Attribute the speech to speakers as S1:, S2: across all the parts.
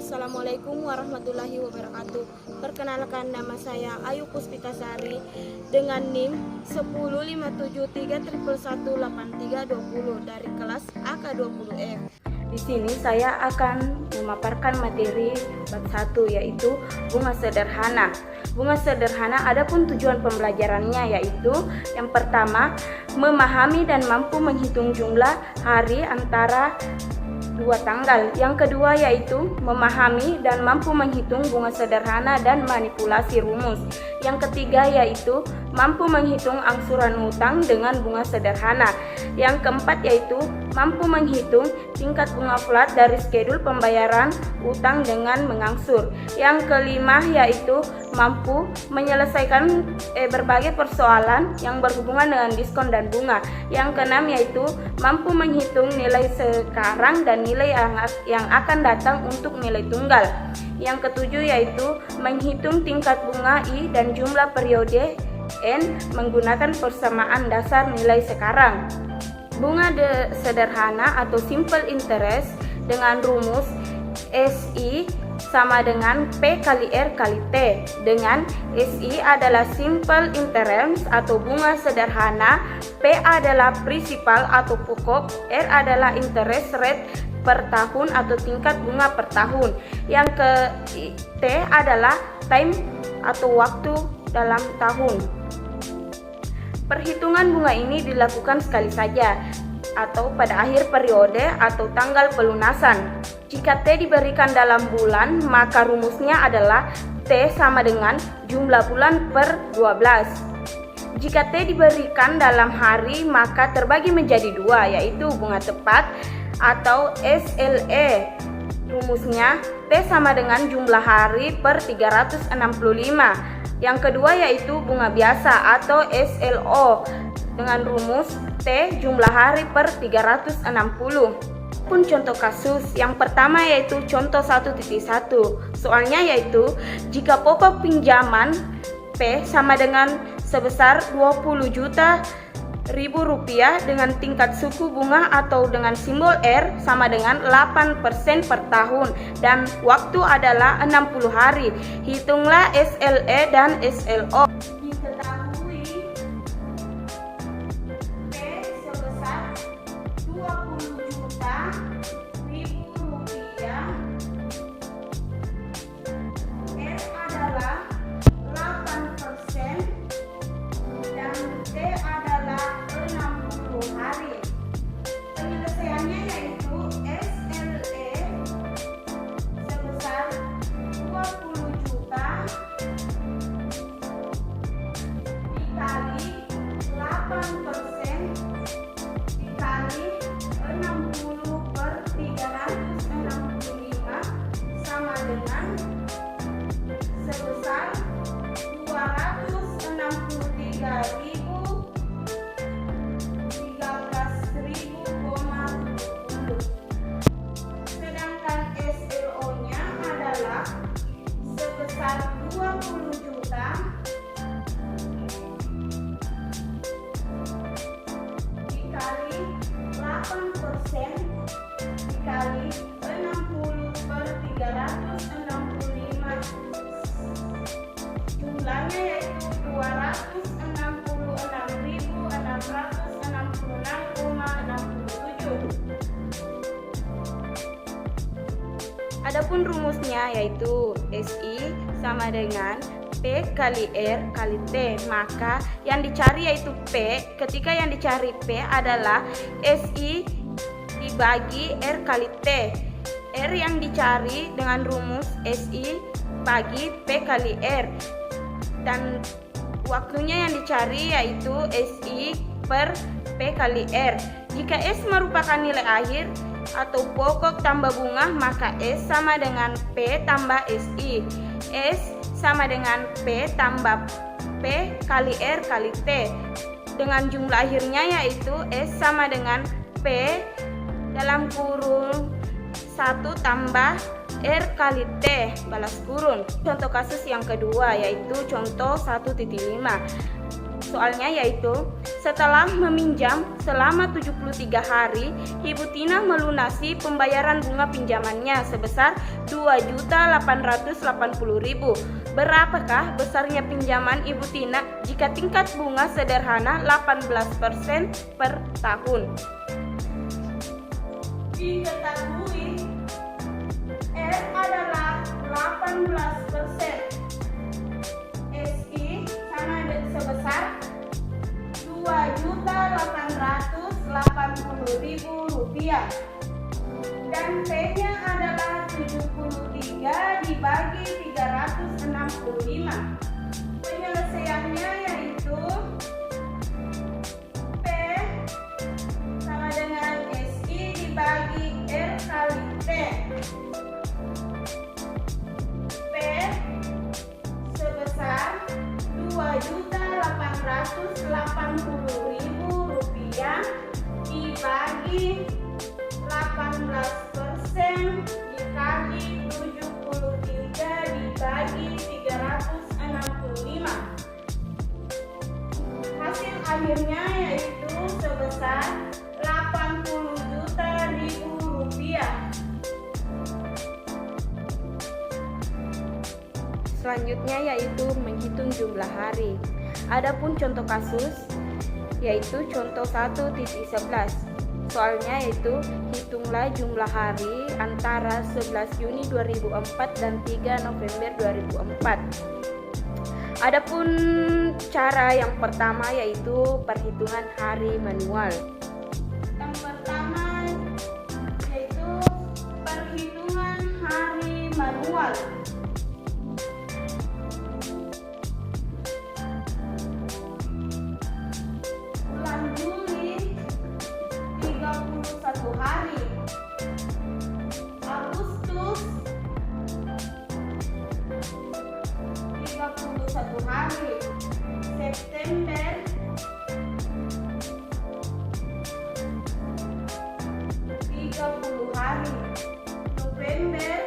S1: Assalamualaikum warahmatullahi wabarakatuh. Perkenalkan, nama saya Ayu Puspitasari dengan NIM 10573111830 dari kelas AK20F. Di sini saya akan memaparkan materi bab 1, yaitu bunga sederhana. Bunga sederhana adapun tujuan pembelajarannya yaitu yang pertama, memahami dan mampu menghitung jumlah hari antara dua tanggal. Yang kedua yaitu memahami dan mampu menghitung bunga sederhana dan manipulasi rumus. Yang ketiga yaitu mampu menghitung angsuran hutang dengan bunga sederhana. Yang keempat yaitu mampu menghitung tingkat bunga flat dari skedul pembayaran utang dengan mengangsur. Yang kelima yaitu mampu menyelesaikan berbagai persoalan yang berhubungan dengan diskon dan bunga. Yang keenam yaitu mampu menghitung nilai sekarang dan nilai yang akan datang untuk nilai tunggal. Yang ketujuh yaitu menghitung tingkat bunga I dan jumlah periode N menggunakan persamaan dasar nilai sekarang. Bunga sederhana atau simple interest dengan rumus SI sama dengan P kali R kali T, dengan SI adalah simple interest atau bunga sederhana, P adalah principal atau pokok, R adalah interest rate per tahun atau tingkat bunga per tahun. Yang ke T adalah time atau waktu dalam tahun. Perhitungan bunga ini dilakukan sekali saja atau pada akhir periode atau tanggal pelunasan. Jika T diberikan dalam bulan, maka rumusnya adalah T sama dengan jumlah bulan per 12. Jika T diberikan dalam hari, maka terbagi menjadi dua, yaitu bunga tepat atau SLE. Rumusnya T sama dengan jumlah hari per 365. Yang kedua yaitu bunga biasa atau SLO dengan rumus T jumlah hari per 360. Pun contoh kasus yang pertama yaitu contoh 1.1. Soalnya yaitu jika pokok pinjaman P sama dengan sebesar 20 juta Rp1.000 dengan tingkat suku bunga atau dengan simbol R sama dengan 8% per tahun dan waktu adalah 60 hari. Hitunglah SLE dan SLO. Diketahui P sebesar 20 juta Rp1.000, R adalah 8% dan T adalah 60 hari. Penyelesaiannya yaitu SLE sebesar 20 juta dikali 8% dikali 60 per 365 sama dengan sebesar 263.000 sedangkan SLO-nya adalah sebesar 20 juta dikali 8% dikali 60 per 365. Jumlahnya yaitu 266.666,67. Adapun rumusnya yaitu SI sama dengan P kali R kali T, maka yang dicari yaitu P. Ketika yang dicari P adalah SI dibagi R kali T. R yang dicari dengan rumus SI bagi P kali R dan waktunya yang dicari yaitu SI per P kali R. Jika S merupakan nilai akhir atau pokok tambah bunga, maka S sama dengan P tambah SI. S sama dengan P tambah P kali R kali T. Dengan jumlah akhirnya yaitu S sama dengan P dalam kurung 1 tambah R kali T balas kurung. Contoh kasus yang kedua yaitu contoh 1.5. Soalnya yaitu setelah meminjam selama 73 hari, Ibu Tina melunasi pembayaran bunga pinjamannya sebesar 2.880.000. Berapakah besarnya pinjaman Ibu Tina jika tingkat bunga sederhana 18% per tahun? Diketahui R adalah 18%. SI sama sebesar Rp2.880.000 dan P-nya adalah 73 dibagi 365. Penyelesaiannya yaitu P sama dengan SI dibagi R kali T. P sebesar Rp2.880.000 dibagi 18% dikali 73 dibagi 365. Hasil akhirnya yaitu sebesar Rp80.000.000. Selanjutnya yaitu menghitung jumlah hari. Adapun contoh kasus yaitu contoh 1.11. Soalnya yaitu hitunglah jumlah hari antara 11 Juni 2004 dan 3 November 2004. Adapun cara yang pertama yaitu perhitungan hari manual. Yang pertama yaitu perhitungan hari manual. Bulan Juli 31 hari, Agustus 31 hari, September 30 hari, November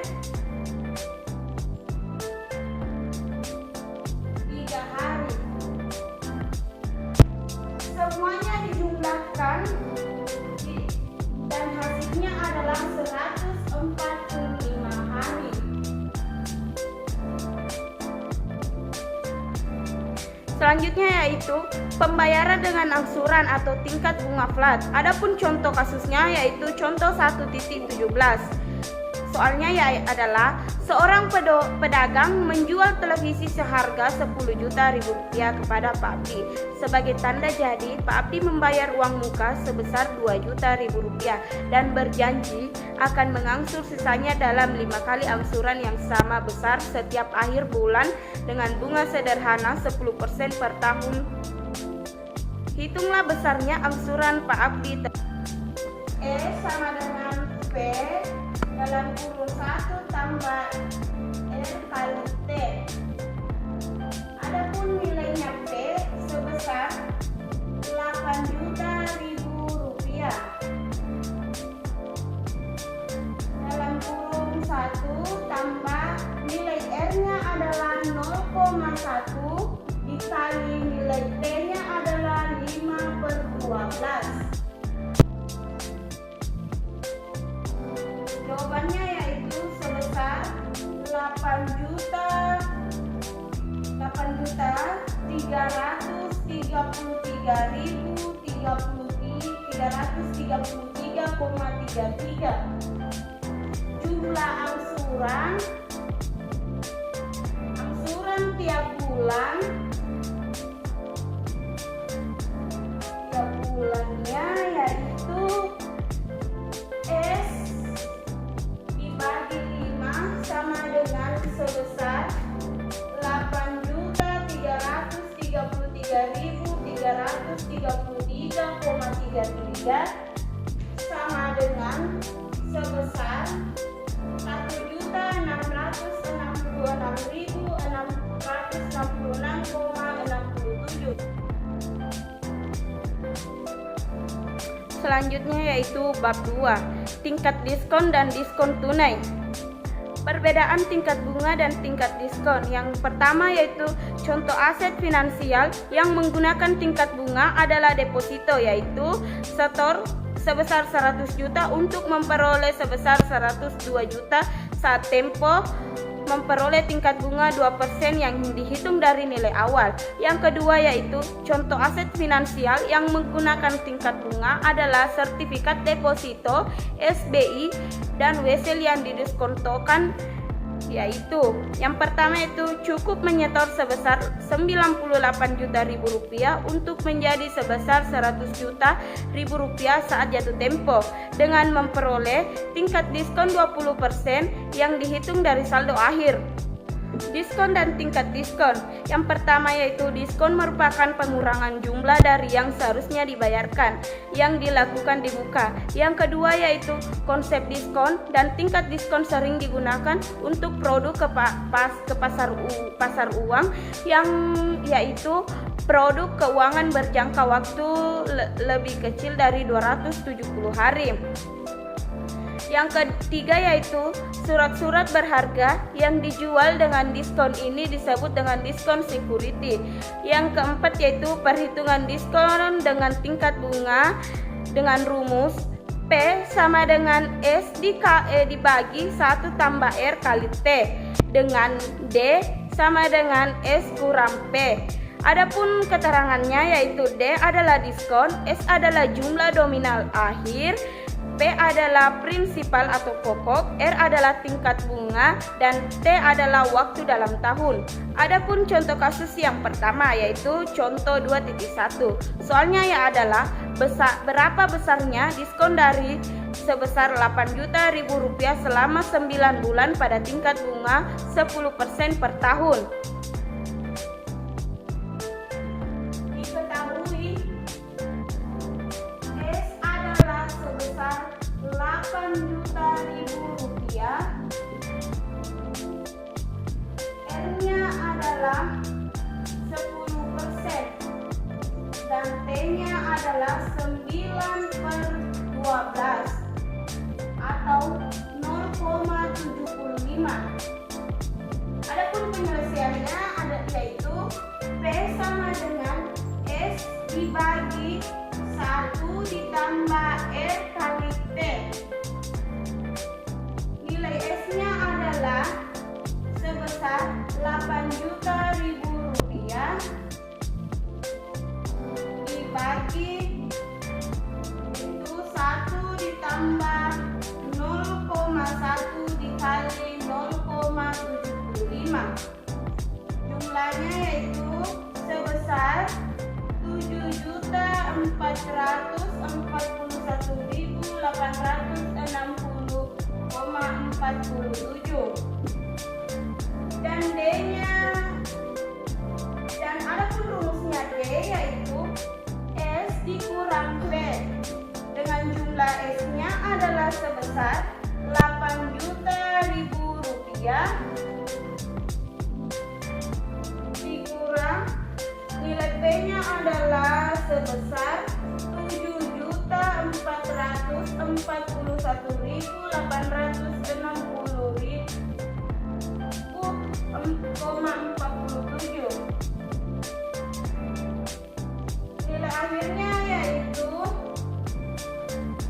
S1: 3 hari. Semuanya dijumlahkan dan hasilnya adalah 145 hari. Selanjutnya yaitu pembayaran dengan angsuran atau tingkat bunga flat. Adapun contoh kasusnya yaitu contoh 1.17. Soalnya adalah seorang pedagang menjual televisi seharga 10 juta rupiah kepada Pak Abdi. Sebagai tanda jadi, Pak Abdi membayar uang muka sebesar 2 juta rupiah dan berjanji akan mengangsur sisanya dalam 5 kali angsuran yang sama besar setiap akhir bulan dengan bunga sederhana 10% per tahun. Hitunglah besarnya angsuran Pak Abdi. E sama dengan P dalam kurung 1 tambah R kali T. Adapun nilainya P sebesar 8 juta rupiah. Dalam kurung 1 tambah nilai R-nya adalah 0,1 dikali nilai T-nya adalah 5/12. Jawabannya yaitu sebesar 8.333.333,33. Jumlah angsuran tiap bulannya yaitu S dibagi 5 sama dengan sebesar 8.333.333,33 sama dengan sebesar 1.966.666,67. Selanjutnya yaitu bab 2, tingkat diskon dan diskon tunai. Perbedaan tingkat bunga dan tingkat diskon. Yang pertama yaitu contoh aset finansial yang menggunakan tingkat bunga adalah deposito, yaitu setor sebesar 100 juta untuk memperoleh sebesar 102 juta saat tempo memperoleh tingkat bunga 2% yang dihitung dari nilai awal. Yang kedua yaitu contoh aset finansial yang menggunakan tingkat bunga adalah sertifikat deposito, SBI, dan wesel yang didiskontokan, yaitu yang pertama itu cukup menyetor sebesar 98 juta rupiah untuk menjadi sebesar 100 juta rupiah saat jatuh tempo dengan memperoleh tingkat diskon 20% yang dihitung dari saldo akhir. Diskon dan tingkat diskon. Yang pertama yaitu diskon merupakan pengurangan jumlah dari yang seharusnya dibayarkan yang dilakukan di muka. Yang kedua yaitu konsep diskon dan tingkat diskon sering digunakan untuk produk ke pasar uang yang yaitu produk keuangan berjangka waktu lebih kecil dari 270 hari. Yang ketiga yaitu surat-surat berharga yang dijual dengan diskon ini disebut dengan diskon security. Yang keempat yaitu perhitungan diskon dengan tingkat bunga dengan rumus P sama dengan S dibagi 1 tambah R kali T dengan D sama dengan S kurang P. Adapun keterangannya yaitu D adalah diskon, S adalah jumlah nominal akhir, P adalah prinsipal atau pokok, R adalah tingkat bunga, dan T adalah waktu dalam tahun. Adapun contoh kasus yang pertama yaitu contoh 2.1. Soalnya ya adalah berapa besarnya diskon dari sebesar 8 juta rupiah selama 9 bulan pada tingkat bunga 10% per tahun. Diketahui S adalah sebesar 8 juta rupiah, R-nya adalah 10% dan T-nya adalah 9/12 atau 0,75. Adapun penyelesaiannya yaitu P sama dengan S dibagi 1 ditambah R kali T. Nilai S-nya adalah sebesar 8 juta rupiah dibagi itu 1 ditambah 0,1 dikali 0,75. Jumlahnya yaitu sebesar 7.441.860,47 dan D-nya, dan adapun rumusnya D yaitu S dikurang P dengan jumlah S-nya adalah sebesar 8 juta rupiah dikurang nilai P-nya adalah sebesar 7.441.860,47. Nilai akhirnya yaitu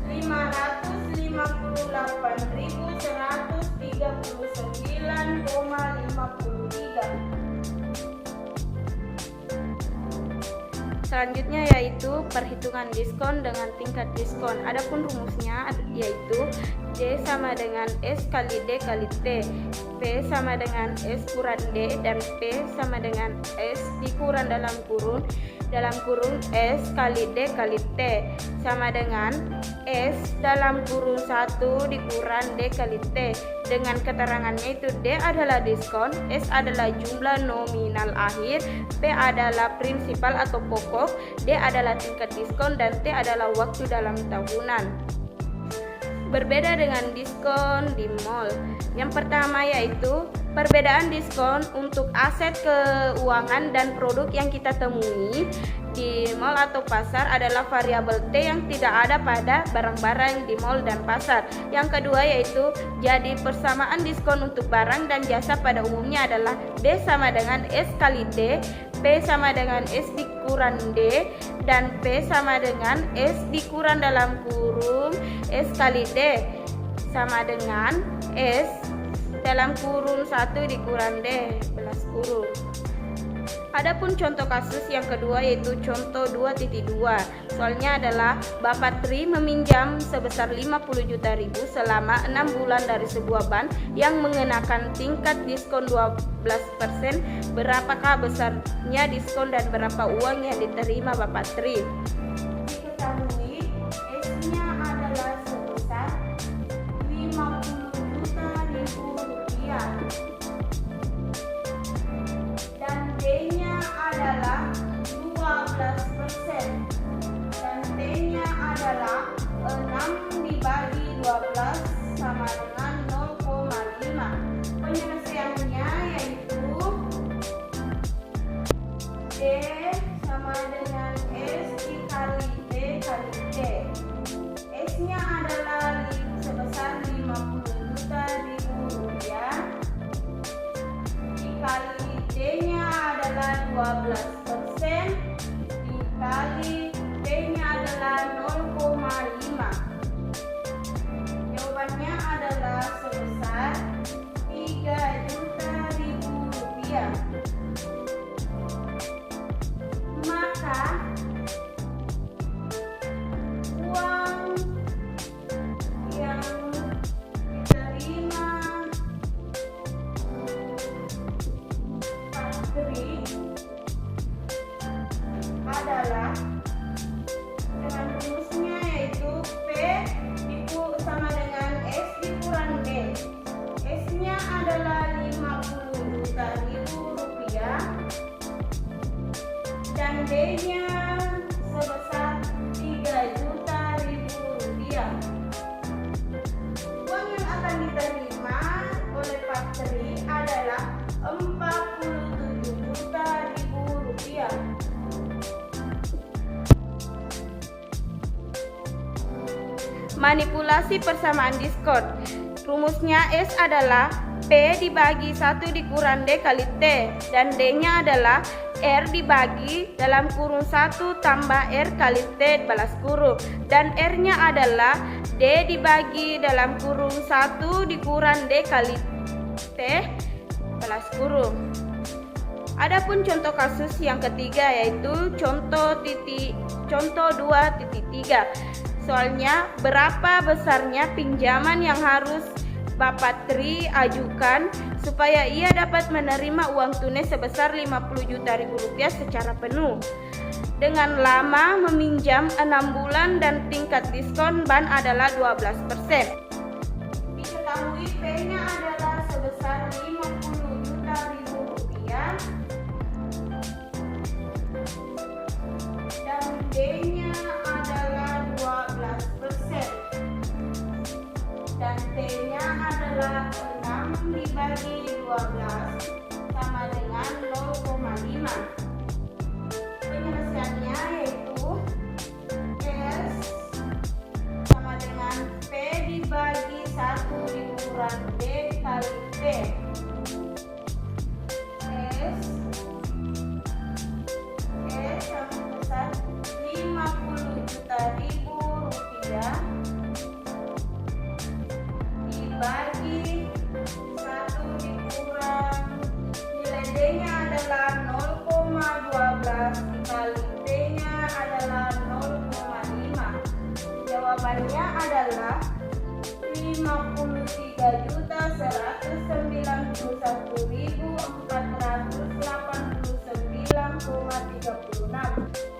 S1: 558.139,53. Selanjutnya yaitu perhitungan diskon dengan tingkat diskon. Adapun rumusnya yaitu D sama dengan S kali D kali T, P sama dengan S kurang D, dan P sama dengan S dikurang dalam kurung S kali D kali T sama dengan S dalam kurung 1 dikurang D kali T. Dengan keterangannya itu D adalah diskon, S adalah jumlah nominal akhir, P adalah prinsipal atau pokok, D adalah tingkat diskon, dan T adalah waktu dalam tahunan. Berbeda dengan diskon di mall. Yang pertama yaitu Perbedaan diskon untuk aset keuangan dan produk yang kita temui di mal atau pasar adalah variabel T yang tidak ada pada barang-barang di mal dan pasar. Yang kedua yaitu jadi persamaan diskon untuk barang dan jasa pada umumnya adalah D sama dengan S kali T, P sama dengan S dikurang D, dan P sama dengan S dikurang dalam kurung S kali D sama dengan S dalam kurung 1 dikurang D belas kurung. Adapun contoh kasus yang kedua yaitu contoh 2.2. Soalnya adalah Bapak Tri meminjam sebesar 50 juta ribu selama 6 bulan dari sebuah bank yang mengenakan tingkat diskon 12%. Berapakah besarnya diskon dan berapa uang yang diterima Bapak Tri? Diketahui S-nya adalah sebesar 50 juta ribu rupiah. Dan D-nya adalah 12% dan T-nya adalah 6 dibagi 12 sama dengan 0,5. Penyelesaiannya yaitu D sama dengan S dikali D kali T. S-nya adalah sebesar 50 juta ribu rupiah dikali D-nya adalah 12% dikali T-nya adalah 0,5. Jawabannya adalah sebesar 3 juta ribu rupiah. Maka uang yang diterima adalah dengan rumusnya yaitu P sama dengan S dikurang D. S-nya adalah 50 juta ribu rupiah dan D-nya sebesar 3 juta ribu rupiah. Uang yang akan diterima oleh Pak Tri adalah 47 juta ribu rupiah. Manipulasi persamaan diskon. Rumusnya S adalah P dibagi 1 dikurang D kali T dan D-nya adalah R dibagi dalam kurung 1 tambah R kali T balas kurung dan R-nya adalah D dibagi dalam kurung 1 dikurang D kali T balas kurung. Adapun contoh kasus yang ketiga yaitu contoh 2.3. Soalnya berapa besarnya pinjaman yang harus Bapak Tri ajukan supaya ia dapat menerima uang tunai sebesar 50 juta ribu rupiah secara penuh dengan lama meminjam 6 bulan dan tingkat diskon bank adalah 12%. Diketahui P-nya adalah sebesar 50 juta ribu rupiah dan D-nya adalah 12% dan T-nya adalah 6 dibagi 12 sama dengan 0,5. Penyelesaiannya yaitu S sama dengan P dibagi 1 dikurang D kali T. S sama besar 50 juta ribu rupiah dibagi 1 dikurang nilai D-nya adalah 0,12 dikali T-nya adalah 0,5. Jawabannya adalah 53.489,36.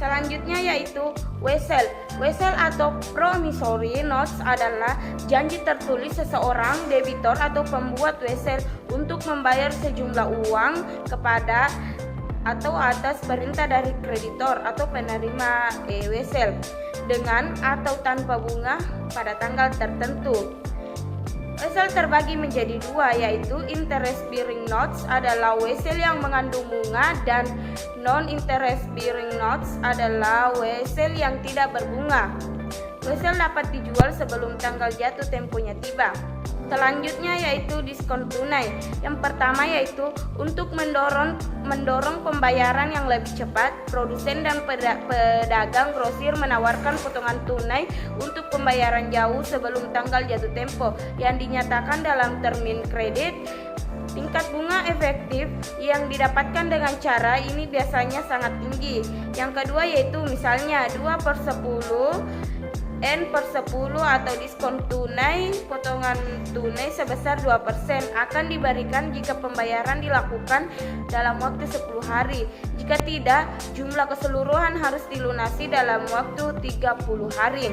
S1: Selanjutnya yaitu wesel. Wesel atau promissory notes adalah janji tertulis seseorang debitor atau pembuat wesel untuk membayar sejumlah uang kepada atau atas perintah dari kreditor atau penerima wesel dengan atau tanpa bunga pada tanggal tertentu. WSL terbagi menjadi dua, yaitu interest bearing notes adalah WSL yang mengandung bunga dan non-interest bearing notes adalah WSL yang tidak berbunga. WSL dapat dijual sebelum tanggal jatuh temponya tiba. Selanjutnya yaitu diskon tunai. Yang pertama yaitu untuk mendorong pembayaran yang lebih cepat, produsen dan pedagang grosir menawarkan potongan tunai untuk pembayaran jauh sebelum tanggal jatuh tempo yang dinyatakan dalam termin kredit. Tingkat bunga efektif yang didapatkan dengan cara ini biasanya sangat tinggi. Yang kedua yaitu misalnya 2/10, N/10 atau diskon tunai, potongan tunai sebesar 2% akan diberikan jika pembayaran dilakukan dalam waktu 10 hari. Jika tidak, jumlah keseluruhan harus dilunasi dalam waktu 30 hari.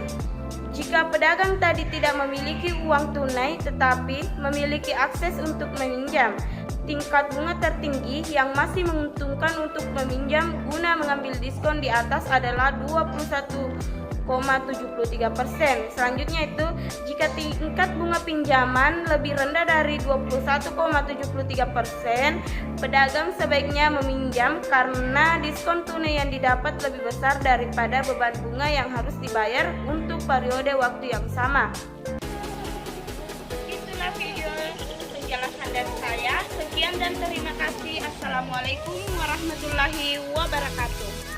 S1: Jika pedagang tadi tidak memiliki uang tunai tetapi memiliki akses untuk meminjam, tingkat bunga tertinggi yang masih menguntungkan untuk meminjam guna mengambil diskon di atas adalah 21,73%. Selanjutnya itu jika tingkat bunga pinjaman lebih rendah dari 21,73%, pedagang sebaiknya meminjam karena diskon tunai yang didapat lebih besar daripada beban bunga yang harus dibayar untuk periode waktu yang sama. Itulah video penjelasan dari saya. Sekian dan terima kasih. Assalamualaikum warahmatullahi wabarakatuh.